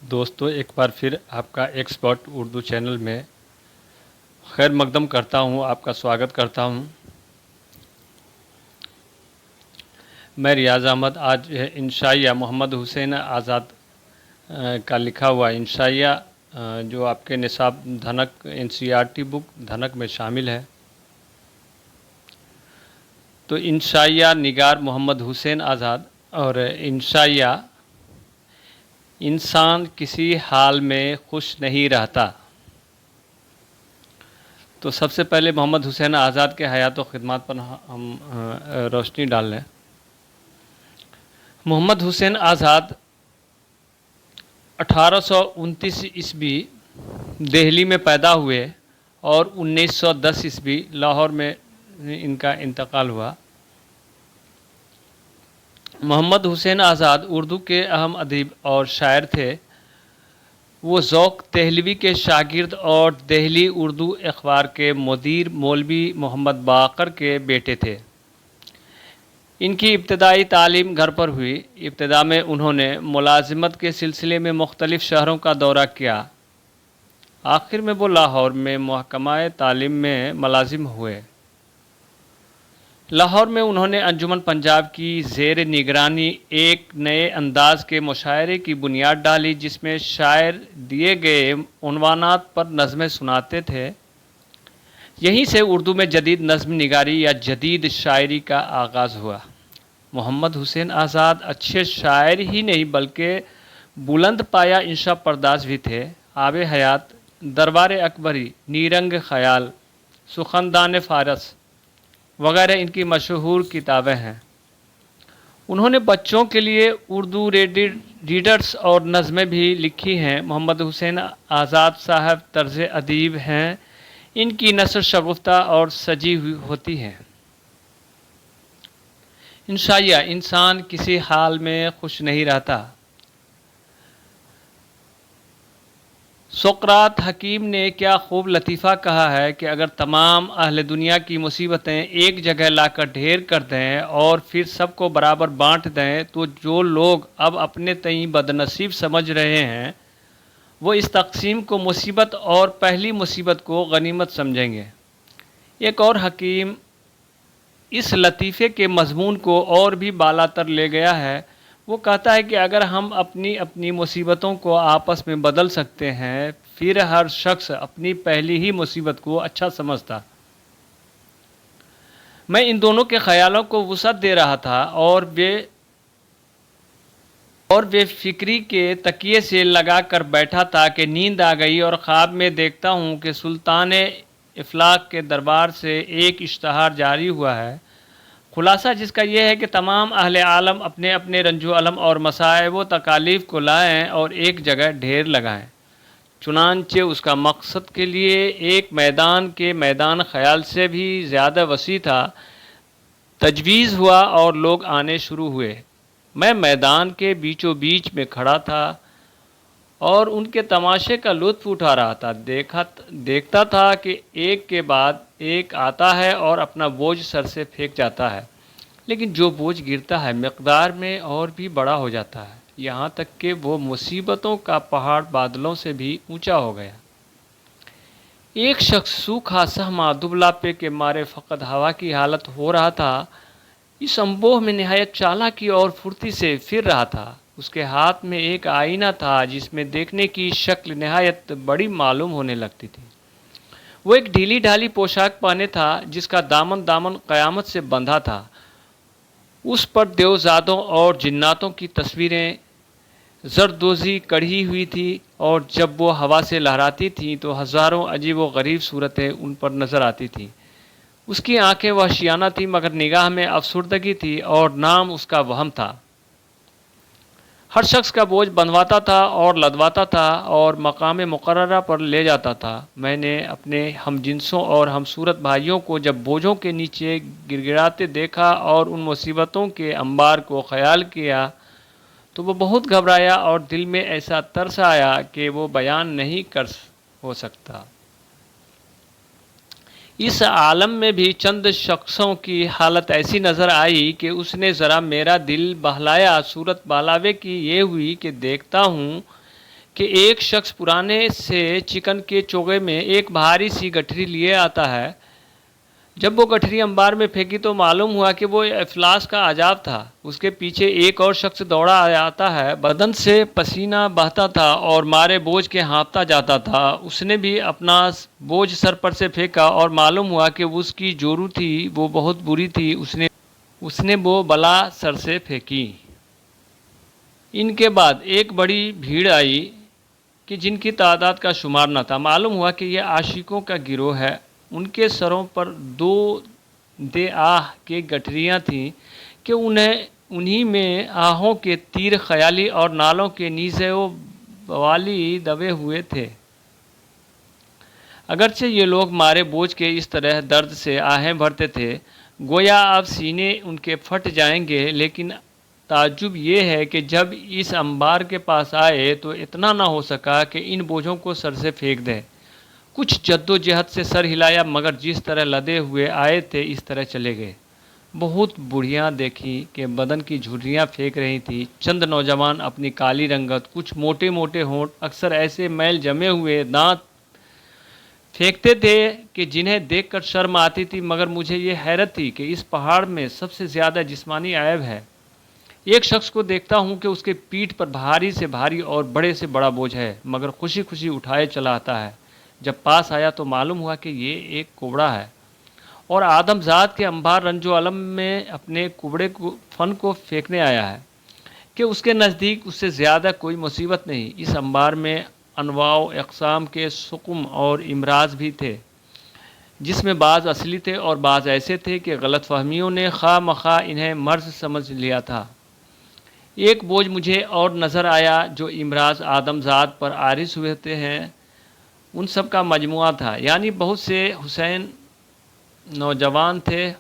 دوستو ایک بار پھر آپ کا ایکسپرٹ اردو چینل میں خیر مقدم کرتا ہوں، آپ کا سواگت کرتا ہوں۔ میں ریاض احمد آج انشائیہ محمد حسین آزاد کا لکھا ہوا انشائیہ جو آپ کے نصاب دھنک NCERT بک دھنک میں شامل ہے، تو انشائیہ نگار محمد حسین آزاد اور انشائیہ انسان کسی حال میں خوش نہیں رہتا۔ تو سب سے پہلے محمد حسین آزاد کے حیات و خدمات پر ہم روشنی ڈال لیں۔ محمد حسین آزاد 1829 عیسوی دہلی میں پیدا ہوئے اور 1910 عیسوی لاہور میں ان کا انتقال ہوا۔ محمد حسین آزاد اردو کے اہم ادیب اور شاعر تھے۔ وہ ذوق دہلوی کے شاگرد اور دہلی اردو اخبار کے مدیر مولوی محمد باقر کے بیٹے تھے۔ ان کی ابتدائی تعلیم گھر پر ہوئی۔ ابتدا میں انہوں نے ملازمت کے سلسلے میں مختلف شہروں کا دورہ کیا۔ آخر میں وہ لاہور میں محکمہ تعلیم میں ملازم ہوئے۔ لاہور میں انہوں نے انجمن پنجاب کی زیر نگرانی ایک نئے انداز کے مشاعرے کی بنیاد ڈالی، جس میں شاعر دیے گئے عنوانات پر نظمیں سناتے تھے۔ یہیں سے اردو میں جدید نظم نگاری یا جدید شاعری کا آغاز ہوا۔ محمد حسین آزاد اچھے شاعر ہی نہیں بلکہ بلند پایہ انشا پرداز بھی تھے۔ آب حیات، دربار اکبری، نیرنگ خیال، سخندان فارس وغیرہ ان کی مشہور کتابیں ہیں۔ انہوں نے بچوں کے لیے اردو ریڈرز اور نظمیں بھی لکھی ہیں۔ محمد حسین آزاد صاحب طرز ادیب ہیں۔ ان کی نثر شگفتہ اور سجی ہوئی ہوتی ہے۔ انشائیہ انسان کسی حال میں خوش نہیں رہتا۔ سقراط حکیم نے کیا خوب لطیفہ کہا ہے کہ اگر تمام اہل دنیا کی مصیبتیں ایک جگہ لا کر ڈھیر کر دیں اور پھر سب کو برابر بانٹ دیں تو جو لوگ اب اپنے تئیں بدنصیب سمجھ رہے ہیں وہ اس تقسیم کو مصیبت اور پہلی مصیبت کو غنیمت سمجھیں گے۔ ایک اور حکیم اس لطیفے کے مضمون کو اور بھی بالاتر لے گیا ہے۔ وہ کہتا ہے کہ اگر ہم اپنی اپنی مصیبتوں کو آپس میں بدل سکتے ہیں پھر ہر شخص اپنی پہلی ہی مصیبت کو اچھا سمجھتا۔ میں ان دونوں کے خیالوں کو وسعت دے رہا تھا اور بے فکری کے تکیے سے لگا کر بیٹھا تھا کہ نیند آ گئی اور خواب میں دیکھتا ہوں کہ سلطان افلاک کے دربار سے ایک اشتہار جاری ہوا ہے، خلاصہ جس کا یہ ہے کہ تمام اہل عالم اپنے اپنے رنج و الم اور مصائب و تکالیف کو لائیں اور ایک جگہ ڈھیر لگائیں۔ چنانچہ اس کا مقصد کے لیے ایک میدان کے میدان خیال سے بھی زیادہ وسیع تھا۔ تجویز ہوا اور لوگ آنے شروع ہوئے۔ میں میدان کے بیچوں بیچ میں کھڑا تھا اور ان کے تماشے کا لطف اٹھا رہا تھا۔ دیکھتا تھا کہ ایک کے بعد ایک آتا ہے اور اپنا بوجھ سر سے پھینک جاتا ہے، لیکن جو بوجھ گرتا ہے مقدار میں اور بھی بڑا ہو جاتا ہے، یہاں تک کہ وہ مصیبتوں کا پہاڑ بادلوں سے بھی اونچا ہو گیا۔ ایک شخص سوکھا سہما دبلا پے کے مارے فقط ہوا کی حالت ہو رہا تھا، اس انبوہ میں نہایت چالاکی اور پھرتی سے پھر رہا تھا۔ اس کے ہاتھ میں ایک آئینہ تھا جس میں دیکھنے کی شکل نہایت بڑی معلوم ہونے لگتی تھی۔ وہ ایک ڈھیلی ڈھالی پوشاک پہنے تھا جس کا دامن قیامت سے بندھا تھا۔ اس پر دیوزادوں اور جناتوں کی تصویریں زردوزی کڑھی ہوئی تھی اور جب وہ ہوا سے لہراتی تھیں تو ہزاروں عجیب و غریب صورتیں ان پر نظر آتی تھیں۔ اس کی آنکھیں وحشیانہ تھیں مگر نگاہ میں افسردگی تھی اور نام اس کا وہم تھا۔ ہر شخص کا بوجھ بندھواتا تھا اور لدواتا تھا اور مقام مقررہ پر لے جاتا تھا۔ میں نے اپنے ہم جنسوں اور ہم صورت بھائیوں کو جب بوجھوں کے نیچے گڑگڑاتے دیکھا اور ان مصیبتوں کے انبار کو خیال کیا تو وہ بہت گھبرایا اور دل میں ایسا ترس آیا کہ وہ بیان نہیں ہو سکتا۔ اس عالم میں بھی چند شخصوں کی حالت ایسی نظر آئی کہ اس نے ذرا میرا دل بہلایا۔ صورت بہلاوے کی یہ ہوئی کہ دیکھتا ہوں کہ ایک شخص پرانے سے چکن کے چوغے میں ایک بھاری سی گٹھری لیے آتا ہے۔ جب وہ گٹھری انبار میں پھینکی تو معلوم ہوا کہ وہ افلاس کا عذاب تھا۔ اس کے پیچھے ایک اور شخص دوڑا آتا ہے، بدن سے پسینہ بہتا تھا اور مارے بوجھ کے ہانپتا جاتا تھا۔ اس نے بھی اپنا بوجھ سر پر سے پھینکا اور معلوم ہوا کہ اس کی جورو تھی وہ بہت بری تھی۔ اس نے وہ بلا سر سے پھینکی۔ ان کے بعد ایک بڑی بھیڑ آئی کہ جن کی تعداد کا شمار نہ تھا۔ معلوم ہوا کہ یہ عاشقوں کا گروہ ہے۔ ان کے سروں پر دو دے آہ کے گٹھریاں تھیں کہ انہی میں آہوں کے تیر خیالی اور نالوں کے نیزے و بوالی دبے ہوئے تھے۔ اگرچہ یہ لوگ مارے بوجھ کے اس طرح درد سے آہیں بھرتے تھے گویا اب سینے ان کے پھٹ جائیں گے، لیکن تعجب یہ ہے کہ جب اس انبار کے پاس آئے تو اتنا نہ ہو سکا کہ ان بوجھوں کو سر سے پھینک دے۔ کچھ جد و جہد سے سر ہلایا مگر جس طرح لدے ہوئے آئے تھے اس طرح چلے گئے۔ بہت بوڑھیاں دیکھی کہ بدن کی جھریاں پھینک رہی تھیں۔ چند نوجوان اپنی کالی رنگت، کچھ موٹے موٹے ہونٹ، اکثر ایسے میل جمے ہوئے دانت پھینکتے تھے کہ جنہیں دیکھ کر شرم آتی تھی، مگر مجھے یہ حیرت تھی کہ اس پہاڑ میں سب سے زیادہ جسمانی عیب ہے۔ ایک شخص کو دیکھتا ہوں کہ اس کے پیٹھ پر بھاری سے بھاری اور بڑے سے بڑا بوجھ ہے، مگر خوشی خوشی اٹھائے چلا آتا ہے۔ جب پاس آیا تو معلوم ہوا کہ یہ ایک کوبڑا ہے اور آدم ذات کے انبار رنج و الم میں اپنے کوبڑے فن کو پھینکنے آیا ہے کہ اس کے نزدیک اس سے زیادہ کوئی مصیبت نہیں۔ اس انبار میں انواع و اقسام کے سقم اور امراض بھی تھے، جس میں بعض اصلی تھے اور بعض ایسے تھے کہ غلط فہمیوں نے خواہ مخواہ انہیں مرض سمجھ لیا تھا۔ ایک بوجھ مجھے اور نظر آیا جو امراض آدم ذات پر عارض ہوتے ہیں ان سب کا مجموعہ تھا، یعنی بہت سے حسین نوجوان تھے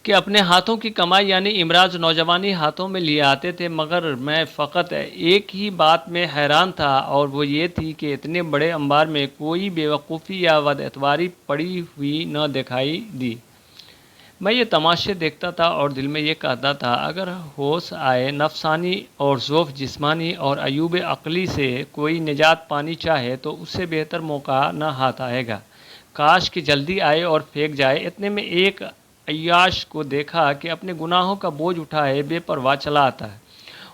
کہ اپنے ہاتھوں کی کمائی یعنی امراض نوجوانی ہاتھوں میں لیے آتے تھے، مگر میں فقط ایک ہی بات میں حیران تھا اور وہ یہ تھی کہ اتنے بڑے انبار میں کوئی بے وقوفی یا بد اعتباری پڑی ہوئی نہ دکھائی دی۔ میں یہ تماشے دیکھتا تھا اور دل میں یہ کہتا تھا اگر ہوش آئے نفسانی اور ضعف جسمانی اور عیوب عقلی سے کوئی نجات پانی چاہے تو اس سے بہتر موقع نہ ہاتھ آئے گا۔ کاش کہ جلدی آئے اور پھینک جائے۔ اتنے میں ایک عیاش کو دیکھا کہ اپنے گناہوں کا بوجھ اٹھائے بے پرواہ چلا آتا ہے۔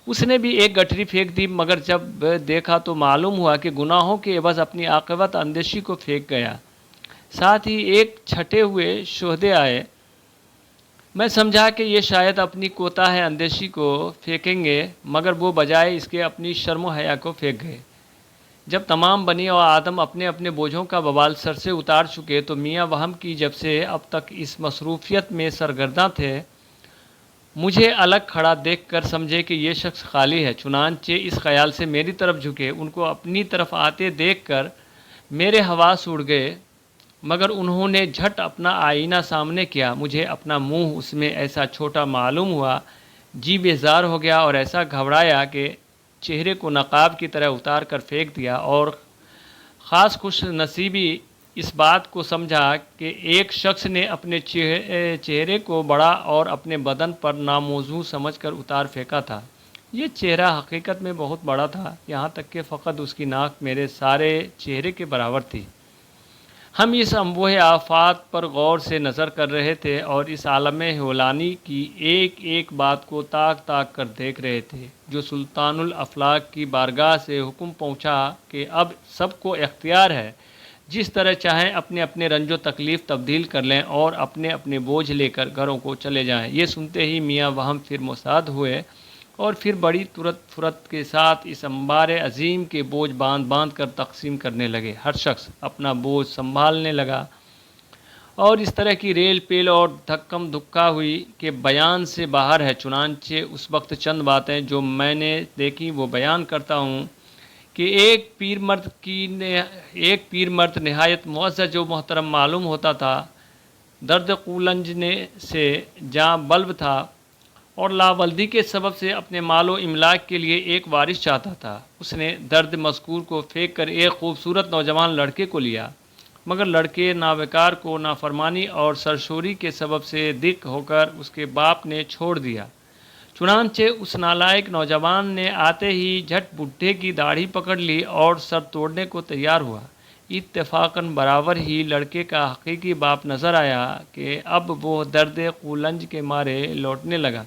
اس نے بھی ایک گٹھری پھینک دی، مگر جب دیکھا تو معلوم ہوا کہ گناہوں کے عوض اپنی عاقبت اندیشی کو پھینک گیا۔ ساتھ ہی ایک چھٹے ہوئے شہدے آئے۔ میں سمجھا کہ یہ شاید اپنی کوتاہ اندیشی کو پھینکیں گے، مگر وہ بجائے اس کے اپنی شرم و حیا کو پھینک گئے۔ جب تمام بنی اور آدم اپنے اپنے بوجھوں کا بوال سر سے اتار چکے تو میاں وہم کی جب سے اب تک اس مصروفیت میں سرگرداں تھے، مجھے الگ کھڑا دیکھ کر سمجھے کہ یہ شخص خالی ہے۔ چنانچہ اس خیال سے میری طرف جھکے۔ ان کو اپنی طرف آتے دیکھ کر میرے حواس اڑ گئے، مگر انہوں نے جھٹ اپنا آئینہ سامنے کیا۔ مجھے اپنا منہ اس میں ایسا چھوٹا معلوم ہوا، جی بیزار ہو گیا اور ایسا گھبرایا کہ چہرے کو نقاب کی طرح اتار کر پھینک دیا، اور خاص خوش نصیبی اس بات کو سمجھا کہ ایک شخص نے اپنے چہرے کو بڑا اور اپنے بدن پر ناموزوں سمجھ کر اتار پھینکا تھا۔ یہ چہرہ حقیقت میں بہت بڑا تھا، یہاں تک کہ فقط اس کی ناک میرے سارے چہرے کے برابر تھی۔ ہم اس انبوہ آفات پر غور سے نظر کر رہے تھے اور اس عالم حولانی کی ایک ایک بات کو تاک تاک کر دیکھ رہے تھے، جو سلطان الافلاک کی بارگاہ سے حکم پہنچا کہ اب سب کو اختیار ہے، جس طرح چاہیں اپنے اپنے رنج و تکلیف تبدیل کر لیں اور اپنے اپنے بوجھ لے کر گھروں کو چلے جائیں۔ یہ سنتے ہی میاں وہم پھر مساعد ہوئے اور پھر بڑی ترت پھرت کے ساتھ اس انبار عظیم کے بوجھ باندھ باندھ کر تقسیم کرنے لگے۔ ہر شخص اپنا بوجھ سنبھالنے لگا اور اس طرح کی ریل پیل اور دھکم دھکا ہوئی کہ بیان سے باہر ہے۔ چنانچہ اس وقت چند باتیں جو میں نے دیکھی وہ بیان کرتا ہوں کہ ایک پیر مرد نہایت معزز و محترم معلوم ہوتا تھا، درد قولنجنے سے جاں بلب تھا اور لاولدی کے سبب سے اپنے مال و املاک کے لیے ایک وارث چاہتا تھا۔ اس نے درد مذکور کو پھینک کر ایک خوبصورت نوجوان لڑکے کو لیا، مگر لڑکے ناوکار کو نافرمانی اور سرشوری کے سبب سے دق ہو کر اس کے باپ نے چھوڑ دیا۔ چنانچہ اس نالائق نوجوان نے آتے ہی جھٹ بڈھے کی داڑھی پکڑ لی اور سر توڑنے کو تیار ہوا۔ اتفاقاً برابر ہی لڑکے کا حقیقی باپ نظر آیا کہ اب وہ درد قولنج کے مارے لوٹنے لگا۔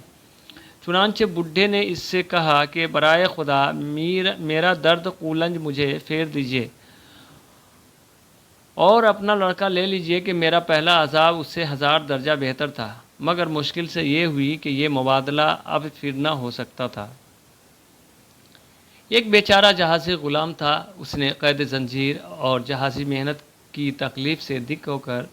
چنانچہ بڈھے نے اس سے کہا کہ برائے خدا میرا درد قولنج مجھے پھیر دیجیے اور اپنا لڑکا لے لیجیے کہ میرا پہلا عذاب اس سے 1000 درجہ بہتر تھا، مگر مشکل سے یہ ہوئی کہ یہ مبادلہ اب پھر نہ ہو سکتا تھا۔ ایک بیچارہ جہازی غلام تھا، اس نے قید زنجیر اور جہازی محنت کی تکلیف سے دکھ ہو کر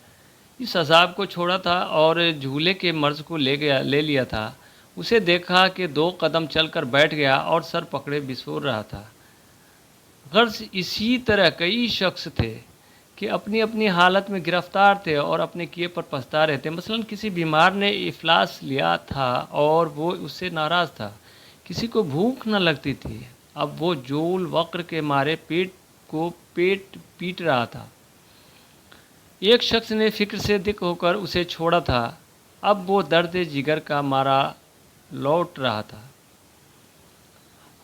اس عذاب کو چھوڑا تھا اور جھولے کے مرض کو لے لیا تھا۔ اسے دیکھا کہ 2 قدم چل کر بیٹھ گیا اور سر پکڑے بسور رہا تھا۔ غرض اسی طرح کئی شخص تھے کہ اپنی اپنی حالت میں گرفتار تھے اور اپنے کیے پر پچھتا رہے تھے۔ مثلاً کسی بیمار نے افلاس لیا تھا اور وہ اس سے ناراض تھا، کسی کو بھوک نہ لگتی تھی، اب وہ جول وقر کے مارے پیٹ پیٹ رہا تھا۔ ایک شخص نے فکر سے دکھ ہو کر اسے چھوڑا تھا، اب وہ درد جگر کا مارا لوٹ رہا تھا۔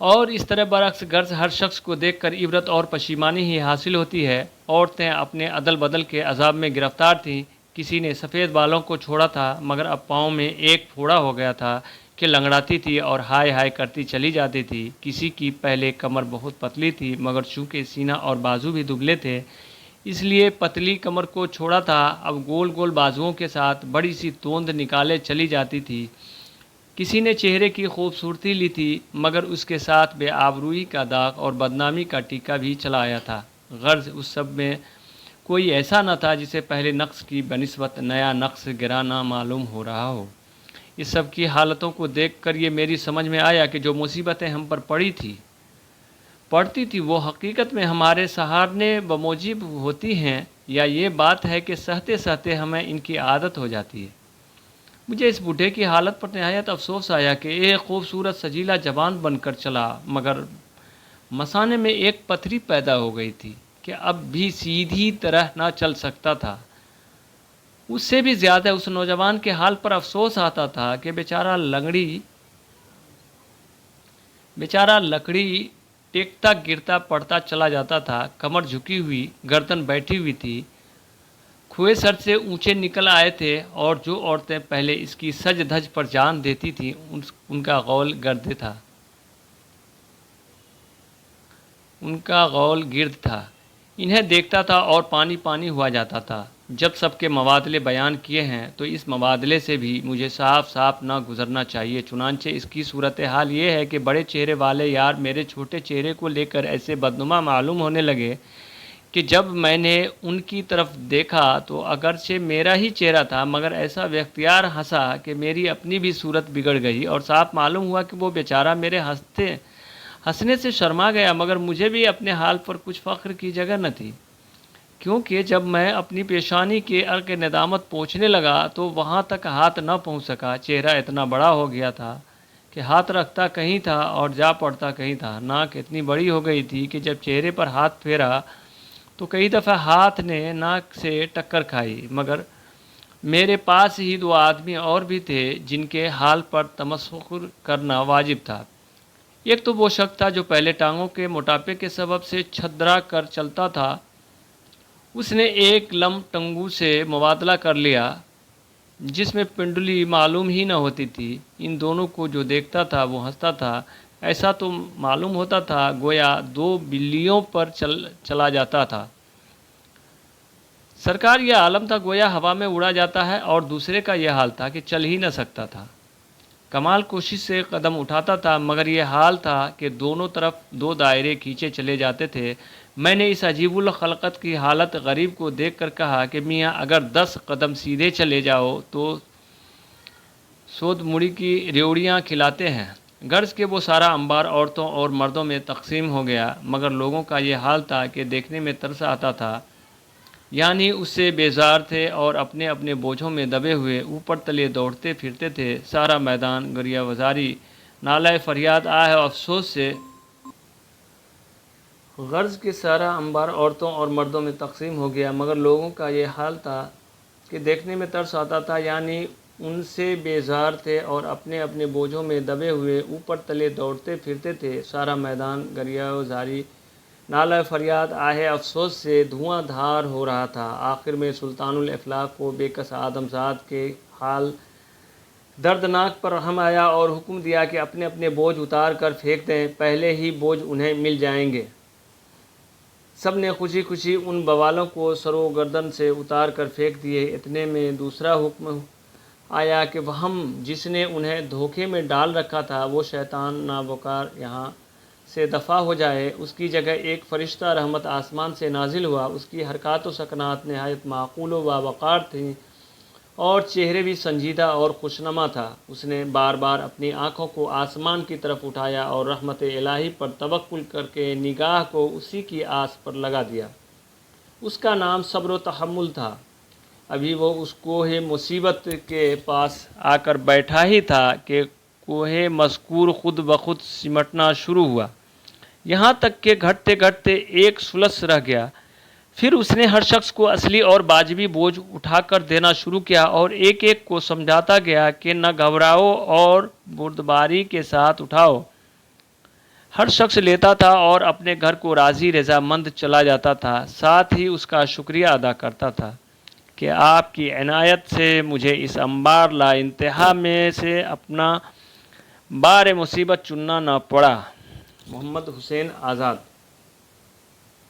اور اس طرح برعکس، غرض ہر شخص کو دیکھ کر عبرت اور پشیمانی ہی حاصل ہوتی ہے۔ عورتیں اپنے عدل بدل کے عذاب میں گرفتار تھیں۔ کسی نے سفید بالوں کو چھوڑا تھا مگر اب پاؤں میں ایک پھوڑا ہو گیا تھا کہ لنگڑاتی تھی اور ہائے ہائے کرتی چلی جاتی تھی۔ کسی کی پہلے کمر بہت پتلی تھی مگر چونکہ سینہ اور بازو بھی دبلے تھے اس لیے پتلی کمر کو چھوڑا تھا، اب گول گول بازوؤں کے ساتھ بڑی سی توند نکالے چلی جاتی تھی۔ کسی نے چہرے کی خوبصورتی لی تھی مگر اس کے ساتھ بے آبروئی کا داغ اور بدنامی کا ٹیکا بھی چلا آیا تھا۔ غرض اس سب میں کوئی ایسا نہ تھا جسے پہلے نقص کی بنسبت نیا نقص گرانا معلوم ہو رہا ہو۔ اس سب کی حالتوں کو دیکھ کر یہ میری سمجھ میں آیا کہ جو مصیبتیں ہم پر پڑتی تھی وہ حقیقت میں ہمارے سہارنے بموجب ہوتی ہیں، یا یہ بات ہے کہ سہتے سہتے ہمیں ان کی عادت ہو جاتی ہے۔ مجھے اس بوڑھے کی حالت پر نہایت افسوس آیا کہ ایک خوبصورت سجیلا جوان بن کر چلا مگر مثانے میں ایک پتھری پیدا ہو گئی تھی کہ اب بھی سیدھی طرح نہ چل سکتا تھا۔ اس سے بھی زیادہ اس نوجوان کے حال پر افسوس آتا تھا کہ بیچارہ لکڑی ٹیکتا گرتا پڑتا چلا جاتا تھا، کمر جھکی ہوئی، گردن بیٹھی ہوئی تھی، کھوئے سر سے اونچے نکل آئے تھے، اور جو عورتیں پہلے اس کی سج دھج پر جان دیتی تھیں ان کا غول گرد تھا۔ انہیں دیکھتا تھا اور پانی پانی ہوا جاتا تھا۔ جب سب کے مبادلے بیان کیے ہیں تو اس مبادلے سے بھی مجھے صاف نہ گزرنا چاہیے۔ چنانچہ اس کی صورتحال یہ ہے کہ بڑے چہرے والے یار میرے چھوٹے چہرے کو لے کر ایسے بدنما معلوم ہونے لگے کہ جب میں نے ان کی طرف دیکھا تو اگرچہ میرا ہی چہرہ تھا مگر ایسا باختیار ہنسا کہ میری اپنی بھی صورت بگڑ گئی، اور صاف معلوم ہوا کہ وہ بیچارہ میرے ہنسنے سے شرما گیا، مگر مجھے بھی اپنے حال پر کچھ فخر کی جگہ نہ تھی، کیونکہ جب میں اپنی پیشانی کے عرق ندامت پہنچنے لگا تو وہاں تک ہاتھ نہ پہنچ سکا۔ چہرہ اتنا بڑا ہو گیا تھا کہ ہاتھ رکھتا کہیں تھا اور جا پڑتا کہیں تھا۔ ناک اتنی بڑی ہو گئی تھی کہ جب چہرے پر ہاتھ پھیرا تو کئی دفعہ ہاتھ نے ناک سے ٹکر کھائی، مگر میرے پاس ہی 2 آدمی اور بھی تھے جن کے حال پر تمسخر کرنا واجب تھا۔ ایک تو وہ شخص تھا جو پہلے ٹانگوں کے موٹاپے کے سبب سے چھدرا کر چلتا تھا، اس نے ایک لم ٹنگو سے مبادلہ کر لیا جس میں پنڈلی معلوم ہی نہ ہوتی تھی۔ ان دونوں کو جو دیکھتا تھا وہ ہنستا تھا، ایسا تو معلوم ہوتا تھا گویا 2 بلیوں پر چلا جاتا تھا۔ سرکار یہ عالم تھا گویا ہوا میں اڑا جاتا ہے، اور دوسرے کا یہ حال تھا کہ چل ہی نہ سکتا تھا۔ کمال کوشش سے قدم اٹھاتا تھا مگر یہ حال تھا کہ دونوں طرف 2 دائرے کھینچے چلے جاتے تھے۔ میں نے اس عجیب الخلقت کی حالت غریب کو دیکھ کر کہا کہ میاں اگر 10 قدم سیدھے چلے جاؤ تو سود مڑی کی ریوڑیاں کھلاتے ہیں۔ غرض کہ وہ سارا انبار عورتوں اور مردوں میں تقسیم ہو گیا، مگر لوگوں کا یہ حال تھا کہ دیکھنے میں ترس آتا تھا، یعنی اس سے بیزار تھے اور اپنے اپنے بوجھوں میں دبے ہوئے اوپر تلے دوڑتے پھرتے تھے۔ سارا میدان گریہ وزاری، نالہ فریاد آہ و افسوس سے غرض کہ سارا انبار عورتوں اور مردوں میں تقسیم ہو گیا، مگر لوگوں کا یہ حال تھا کہ دیکھنے میں ترس آتا تھا، یعنی ان سے بیزار تھے اور اپنے اپنے بوجھوں میں دبے ہوئے اوپر تلے دوڑتے پھرتے تھے۔ سارا میدان گریہ و زاری، نالہ فریاد، آہ افسوس سے دھواں دھار ہو رہا تھا۔ آخر میں سلطان الافلاک کو بے کس آدمزاد کے حال دردناک پر رحم آیا اور حکم دیا کہ اپنے اپنے بوجھ اتار کر پھینک دیں، پہلے ہی بوجھ انہیں مل جائیں گے۔ سب نے خوشی خوشی ان بوالوں کو سر و گردن سے اتار کر پھینک دیے۔ اتنے میں دوسرا حکم آیا کہ وہم جس نے انہیں دھوکے میں ڈال رکھا تھا وہ شیطان نابکار یہاں سے دفع ہو جائے۔ اس کی جگہ ایک فرشتہ رحمت آسمان سے نازل ہوا۔ اس کی حرکات و سکنات نہایت معقول و باوقار تھیں اور چہرے بھی سنجیدہ اور خوشنما تھا۔ اس نے بار بار اپنی آنکھوں کو آسمان کی طرف اٹھایا اور رحمت الہی پر توکل کر کے نگاہ کو اسی کی آس پر لگا دیا۔ اس کا نام صبر و تحمل تھا۔ ابھی وہ اس کوہ مصیبت کے پاس آ کر بیٹھا ہی تھا کہ کوہ مذکور خود بخود سمٹنا شروع ہوا، یہاں تک کہ گھٹتے گھٹتے ایک ثلث رہ گیا۔ پھر اس نے ہر شخص کو اصلی اور واجبی بوجھ اٹھا کر دینا شروع کیا اور ایک ایک کو سمجھاتا گیا کہ نہ گھبراؤ اور بردباری کے ساتھ اٹھاؤ۔ ہر شخص لیتا تھا اور اپنے گھر کو راضی رضامند چلا جاتا تھا، ساتھ ہی اس کا شکریہ ادا کرتا تھا کہ آپ کی عنایت سے مجھے اس انبار لا انتہا میں سے اپنا بار مصیبت چننا نہ پڑا۔ محمد حسین آزاد۔